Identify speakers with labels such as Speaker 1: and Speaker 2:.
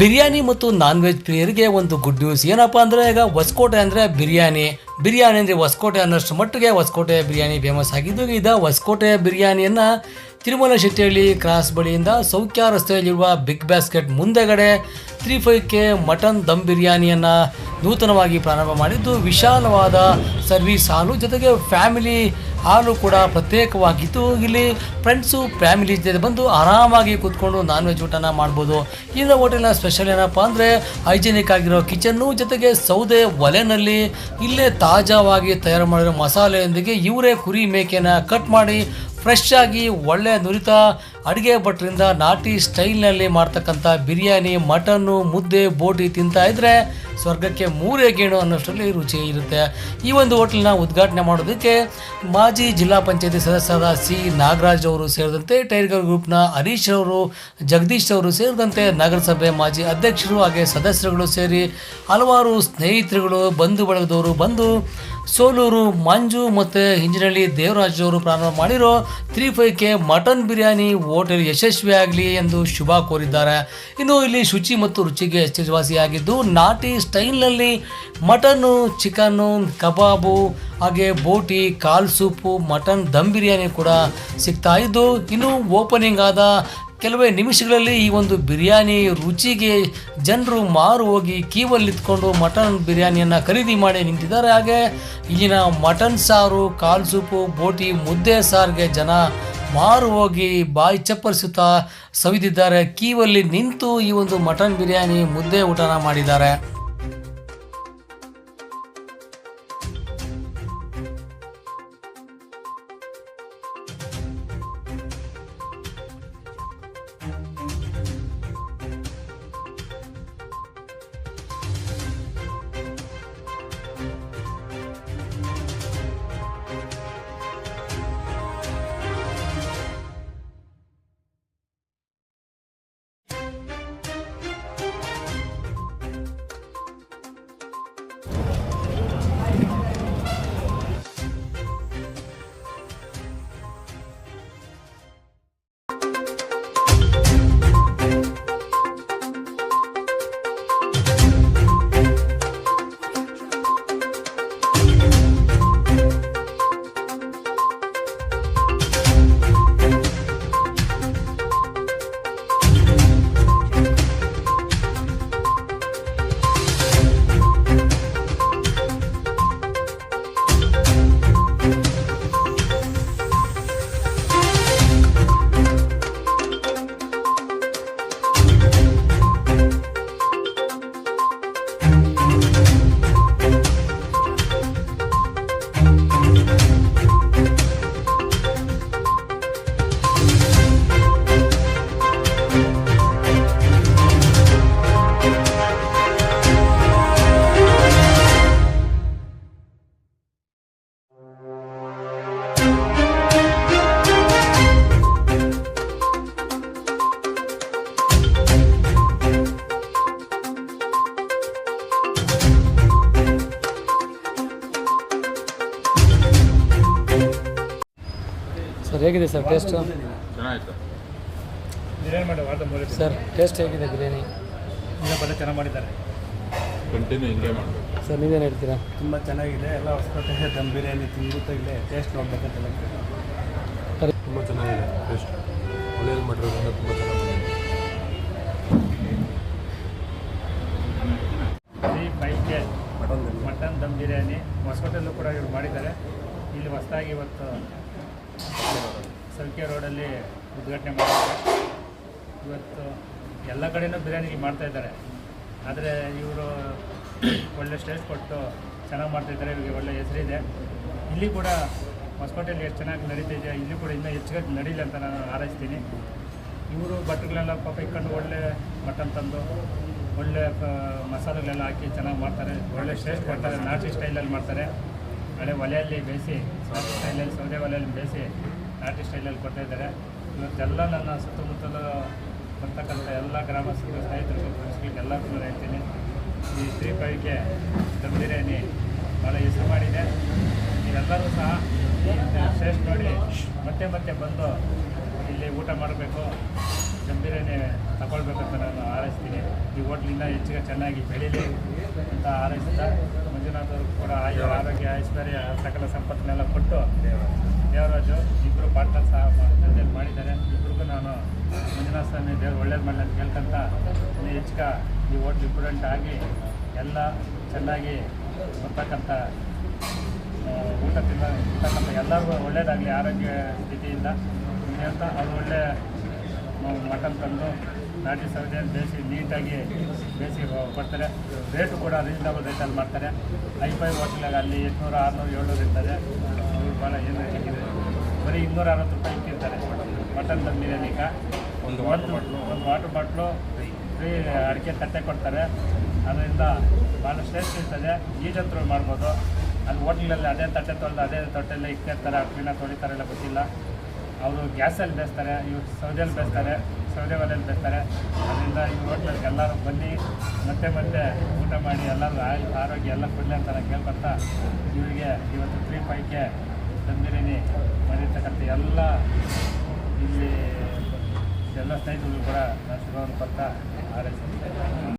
Speaker 1: ಬಿರಿಯಾನಿ ಮತ್ತು non veg ಪ್ರಿಯರಿಗೆ ಒಂದು ಗುಡ್ ನ್ಯೂಸ್. ಏನಪ್ಪ ಅಂದರೆ ಈಗ ಹೊಸಕೋಟೆ ಅಂದರೆ ಬಿರಿಯಾನಿ ಅಂದರೆ ಹೊಸಕೋಟೆ ಅನ್ನೋಷ್ಟು ಮಟ್ಟಿಗೆ ಹೊಸಕೋಟೆ ಬಿರಿಯಾನಿ ಫೇಮಸ್ ಆಗಿದ್ದು. ಹೊಸಕೋಟೆ ಬಿರಿಯಾನಿಯನ್ನು ತಿರುಮಲ ಶೆಟ್ಟಿಹಳ್ಳಿ ಕ್ರಾಸ್ ಬಳಿಯಿಂದ ಸೌಖ್ಯ ರಸ್ತೆಯಲ್ಲಿರುವ ಬಿಗ್ ಬ್ಯಾಸ್ಕೆಟ್ ಮುಂದೆಗಡೆ 35K ಮಟನ್ ದಮ್ ಬಿರಿಯಾನಿಯನ್ನು ನೂತನವಾಗಿ ಪ್ರಾರಂಭ ಮಾಡಿದ್ದು. ವಿಶಾಲವಾದ ಸರ್ವಿಸ್ ಹಾಲು ಜೊತೆಗೆ ಫ್ಯಾಮಿಲಿ ಹಾಲು ಕೂಡ ಪ್ರತ್ಯೇಕವಾಗಿದ್ದು, ಇಲ್ಲಿ ಫ್ರೆಂಡ್ಸು ಫ್ಯಾಮಿಲಿ ಜೊತೆ ಬಂದು ಆರಾಮಾಗಿ ಕೂತ್ಕೊಂಡು ನಾನ್ ವೆಜ್ ಊಟನ ಮಾಡ್ಬೋದು. ಇನ್ನು ಹೋಟೆಲ್ನ ಸ್ಪೆಷಲ್ ಏನಪ್ಪ ಅಂದರೆ ಹೈಜಿನಿಕ್ ಆಗಿರೋ ಕಿಚನ್ನು ಜೊತೆಗೆ ಸೌದೆ ಒಲೆನಲ್ಲಿ ಇಲ್ಲೇ ತಾಜಾವಾಗಿ ತಯಾರು ಮಾಡಿರೋ ಮಸಾಲೆಯೊಂದಿಗೆ ಇವರೇ ಕುರಿ ಮೇಕೆನ ಕಟ್ ಮಾಡಿ ಫ್ರೆಶ್ ಆಗಿ ಒಳ್ಳೆ ನುರಿತ ಅಡುಗೆ ಭಟ್ರಿಂದ ನಾಟಿ ಸ್ಟೈಲ್ನಲ್ಲಿ ಮಾಡ್ತಕ್ಕಂಥ ಬಿರಿಯಾನಿ, ಮಟನ್ನು, ಮುದ್ದೆ, ಬೋಟಿ ತಿಂತಾ ಇದ್ದರೆ ಸ್ವರ್ಗಕ್ಕೆ ಮೂರೇ ಗೇಣು ಅನ್ನೋಷ್ಟರಲ್ಲಿ ರುಚಿ ಇರುತ್ತೆ. ಈ ಒಂದು ಹೋಟೆಲ್ನ ಉದ್ಘಾಟನೆ ಮಾಡೋದಕ್ಕೆ ಮಾಜಿ ಜಿಲ್ಲಾ ಪಂಚಾಯತಿ ಸದಸ್ಯರಾದ ಸಿ ನಾಗರಾಜ್ ಅವರು ಸೇರಿದಂತೆ ಟೈಗರ್ ಗ್ರೂಪ್ನ ಹರೀಶ್ ಅವರು, ಜಗದೀಶ್ ಅವರು ಸೇರಿದಂತೆ ನಗರಸಭೆ ಮಾಜಿ ಅಧ್ಯಕ್ಷರು ಹಾಗೆ ಸದಸ್ಯರುಗಳು ಸೇರಿ ಹಲವಾರು ಸ್ನೇಹಿತರುಗಳು, ಬಂಧು ಬಳಗದವರು ಬಂದು ಸೋಲೂರು ಮಂಜು ಮತ್ತು ಹಿಂಜನಹಳ್ಳಿ ದೇವರಾಜ್ ಅವರು ಪ್ರಾರಂಭ ಮಾಡಿರೋ 35K ಮಟನ್ ಬಿರಿಯಾನಿ ಹೋಟೆಲ್ ಯಶಸ್ವಿಯಾಗಲಿ ಎಂದು ಶುಭ ಕೋರಿದ್ದಾರೆ. ಇನ್ನು ಇಲ್ಲಿ ಶುಚಿ ಮತ್ತು ರುಚಿಗೆ ಹೆಸರುವಾಸಿಯಾಗಿದ್ದು ನಾಟಿ ಸ್ಟೈಲ್ನಲ್ಲಿ ಮಟನ್ನು, ಚಿಕನ್ನು, ಕಬಾಬು ಹಾಗೆ ಬೋಟಿ, ಕಾಲ್ ಸೂಪು, ಮಟನ್ ದಮ್ ಬಿರಿಯಾನಿ ಕೂಡ ಸಿಗ್ತಾ ಇದ್ದು, ಇನ್ನು ಓಪನಿಂಗ್ ಆದ ಕೆಲವೇ ನಿಮಿಷಗಳಲ್ಲಿ ಈ ಒಂದು ಬಿರಿಯಾನಿ ರುಚಿಗೆ ಜನರು ಮಾರು ಹೋಗಿ ಕ್ಯೂವಲ್ಲಿ ನಿಂತ್ಕೊಂಡು ಮಟನ್ ಬಿರಿಯಾನಿಯನ್ನು ಖರೀದಿ ಮಾಡಿ ನಿಂತಿದ್ದಾರೆ. ಹಾಗೆ ಇಲ್ಲಿನ ಮಟನ್ ಸಾರು, ಕಾಲ್ ಸೂಪು, ಬೋಟಿ, ಮುದ್ದೆ ಸಾರಿಗೆ ಜನ ಮಾರು ಹೋಗಿ ಬಾಯಿ ಚಪ್ಪರಿಸುತ್ತಾ ಸವಿದಿದ್ದಾರೆ. ಕ್ಯೂವಲ್ಲಿ ನಿಂತು ಈ ಒಂದು ಮಟನ್ ಬಿರಿಯಾನಿ, ಮುದ್ದೆ ಊಟನ ಮಾಡಿದ್ದಾರೆ. ಸರ್ ಹೇಗಿದೆ ಸರ್ ಟೇಸ್ಟು?
Speaker 2: ಚೆನ್ನಾಗಿತ್ತು
Speaker 3: ಬಿರಿಯಾನಿ ಮಾಡಿ
Speaker 1: ಸರ್ ಟೇಸ್ಟ್ ಹೇಗಿದೆ ಬಿರಿಯಾನಿ?
Speaker 3: ಚೆನ್ನಾಗಿ ಮಾಡಿದ್ದಾರೆ.
Speaker 2: ಕಂಟಿನ್ಯೂ ಹಿಂಗೆ ಮಾಡಬೇಕು
Speaker 1: ಸರ್ ನೀವೇನು ಹೇಳ್ತೀರಾ?
Speaker 3: ತುಂಬ ಚೆನ್ನಾಗಿದೆ. ಎಲ್ಲ ಹೊಸಕೋಟೆ ದಮ್ ಬಿರಿಯಾನಿ ತಿಂದುತ್ತಾ ಇಲ್ಲೇ ಟೇಸ್ಟ್ ನೋಡ್ಬೇಕಂತ
Speaker 2: ತುಂಬ ಚೆನ್ನಾಗಿದೆ. ಟೇಸ್ಟ್ ಒಳ್ಳೆಯದು ಮಾಡಿರೋದ್ರಿಂದ ತುಂಬ ಚೆನ್ನಾಗಿದೆ.
Speaker 3: 35K ಮಟನ್ ದಮ್ ಬಿರಿಯಾನಿ ಹೊಸಕೋಟೆಯಲ್ಲೂ ಕೂಡ ಇವರು ಮಾಡಿದ್ದಾರೆ. ಇಲ್ಲಿ ಹೊಸದಾಗಿ ಇವತ್ತು ಸೌಖ್ಯ ರೋಡಲ್ಲಿ ಉದ್ಘಾಟನೆ ಮಾಡಿದ್ದಾರೆ. ಇವತ್ತು ಎಲ್ಲ ಕಡೆಯೂ ಬಿರಿಯಾನಿ ಮಾಡ್ತಾಯಿದ್ದಾರೆ. ಆದರೆ ಇವರು ಒಳ್ಳೆ ಟೇಸ್ಟ್ ಕೊಟ್ಟು ಚೆನ್ನಾಗಿ ಮಾಡ್ತಾಯಿದ್ದಾರೆ. ಇವರಿಗೆ ಒಳ್ಳೆ ಹೆಸರಿದೆ. ಇಲ್ಲಿ ಕೂಡ ಹೊಸಕೋಟೆಯಲ್ಲಿ ಎಷ್ಟು ಚೆನ್ನಾಗಿ ನಡೀತಿದೆ, ಇಲ್ಲಿ ಕೂಡ ಇನ್ನೂ ಹೆಚ್ಚಾಗಿ ನಡೀಲಿ ಅಂತ ನಾನು ಹಾರೈಸ್ತೀನಿ. ಇವರು ಬಟ್ಟೆಗಳೆಲ್ಲ ಪಾಪ ಇಟ್ಕೊಂಡು ಒಳ್ಳೆ ಮಟನ್ ತಂದು ಒಳ್ಳೆ ಮಸಾಲೆಗಳೆಲ್ಲ ಹಾಕಿ ಚೆನ್ನಾಗಿ ಮಾಡ್ತಾರೆ. ಒಳ್ಳೆ ಟೇಸ್ಟ್ ಕೊಡ್ತಾರೆ. ನಾಟಿ ಸ್ಟೈಲಲ್ಲಿ ಮಾಡ್ತಾರೆ. ಹಳೆ ಒಲೆಯಲ್ಲಿ ಬೇಯಿಸಿ, ನಾಟಿ ಸ್ಟೈಲಲ್ಲಿ ಸೌದೆ ಒಲೆಯಲ್ಲಿ ಬೇಯಿಸಿ ನಾಟಿ ಸ್ಟೈಲಲ್ಲಿ ಕೊಡ್ತಾಯಿದ್ದಾರೆ. ಇವತ್ತೆಲ್ಲ ನನ್ನ ಸುತ್ತಮುತ್ತಲು ಬರ್ತಕ್ಕಂಥ ಎಲ್ಲ ಗ್ರಾಮಸ್ಥರು, ಸ್ನೇಹಿತರು, ಫ್ರೆಂಡ್ಸ್ಗಳಿಗೆ ಎಲ್ಲರಿಗೂ ಹೇಳ್ತೀನಿ, ಈ 35K ದಮ್ ಬಿರಿಯಾನಿ ಭಾಳ ಹೆಸರು ಮಾಡಿದೆ. ನೀವೆಲ್ಲರೂ ಸಹ ಟೇಸ್ಟ್ ನೋಡಿ ಮತ್ತೆ ಮತ್ತೆ ಬಂದು ಇಲ್ಲಿ ಊಟ ಮಾಡಬೇಕು, ದಮ್ ಬಿರಿಯಾನಿ ತಗೊಳ್ಬೇಕಂತ ನಾನು ಹಾರೈಸ್ತೀನಿ. ಈ ಹೋಟ್ಲಿಂದ ಹೆಚ್ಚಿಗೆ ಚೆನ್ನಾಗಿ ಬೆಳೀಲಿ ಅಂತ ಹಾರೈಸ್ತಾ ಮಂಜುನಾಥ್ ಅವ್ರಿಗೂ ಕೂಡ ಆರೋಗ್ಯ ಐಶ್ವರ್ಯ ಸಕಲ ಸಂಪತ್ತನ್ನೆಲ್ಲ ಕೊಟ್ಟು ದೇವರಾಜು ಇಬ್ಬರು ಪಾರ್ಟ್ನರ್ ಸಹ ಮಾಡಿದ್ದಾರೆ. ಇಬ್ಬರಿಗೂ ನಾನು ಮಂಜುನಾಥ ಸ್ವಾಮಿ ದೇವ್ರು ಒಳ್ಳೇದು ಮಾಡಲಿ ಅಂತ ಕೇಳ್ಕೊಂತ ಇನ್ನು ಹೆಚ್ಚಿಗೆ ಈ ಹೋಟ್ಲ್ ಇಂಪ್ರೂವ್ಮೆಂಟ್ ಆಗಿ ಎಲ್ಲ ಚೆನ್ನಾಗಿ ಬರ್ತಕ್ಕಂಥ ಊಟ ತಿನ್ನತಕ್ಕಂಥ ಎಲ್ಲರಿಗೂ ಒಳ್ಳೇದಾಗಲಿ ಆರೋಗ್ಯ ಸ್ಥಿತಿಯಿಂದ ಅಂತ ಅವರು ಒಳ್ಳೆ ಮಟನ್ ತಂದು ನಾಟಿ ಸೌದೆ ಬೇಯಿಸಿ ನೀಟಾಗಿ ಬೇಯಿಸಿ ಕೊಡ್ತಾರೆ. ರೇಟು ಕೂಡ ರೀಸನಬಲ್ ರೇಟಲ್ಲಿ ಮಾಡ್ತಾರೆ. ಹೈಫೈ ಹೋಟ್ಲಾಗ ಅಲ್ಲಿ 800, 600, 700 ಇರ್ತದೆ. ಇವ್ರು ಭಾಳ ಏನು ರೇಟಿಗಿದೆ ಬರೀ 260 ರೂಪಾಯಿ ಇಟ್ಟಿರ್ತಾರೆ ಮಟನ್ ದಮ್ ಬಿರಿಯಾನಿಗೆ. ಒಂದು ವಾಟರ್ ಬಾಟ್ಲು ಫ್ರೀ ಅಡಿಕೆ ತಟ್ಟೆ ಕೊಡ್ತಾರೆ. ಅದರಿಂದ ಭಾಳ ಶ್ರೇಷ್ಠ ಇರ್ತದೆ. ಈಜಂತರೂ ಮಾಡ್ಬೋದು. ಅಲ್ಲಿ ಹೋಟ್ಲಲ್ಲಿ ಅದೇ ತಟ್ಟೆ ತೊಳೆದು ಅದೇ ತೊಟ್ಟೆಲ್ಲ ಇಟ್ಟಿರ್ತಾರೆ. ಕ್ಲೀನ ತೊಳಿತಾರೆಲ್ಲ ಗೊತ್ತಿಲ್ಲ. ಅವರು ಗ್ಯಾಸಲ್ಲಿ ಬೇಯಿಸ್ತಾರೆ, ಇವ್ರು ಸೌದೆಯಲ್ಲಿ ಬೇಯಿಸ್ತಾರೆ, ಸೌದೆ ಒಲೆಯಲ್ಲಿ ಬೇಯಿಸ್ತಾರೆ. ಅದರಿಂದ ಈ ಹೋಟ್ಲಲ್ಲಿ ಎಲ್ಲರೂ ಬನ್ನಿ ಮತ್ತೆ ಊಟ ಮಾಡಿ ಎಲ್ಲರೂ ಆರೋಗ್ಯ ಎಲ್ಲ ಕೊಡಲಿ ಅಂತ ನಾನು ಕೇಳ್ಕೊತಾ ಇವರಿಗೆ ಇವತ್ತು 3-5ಕ್ಕೆ ದಮ್ ಬಿರಿಯಾನಿ ಮಾಡಿರ್ತಕ್ಕಂಥ ಎಲ್ಲ ಇಲ್ಲಿ ಎಲ್ಲ ಸ್ನೇಹಿತರು ಕೂಡ ನಾನು ಶುಭವನ್ನು ಕೊಡ್ತಾ ಹಾರೈಸ್ತೀನಿ.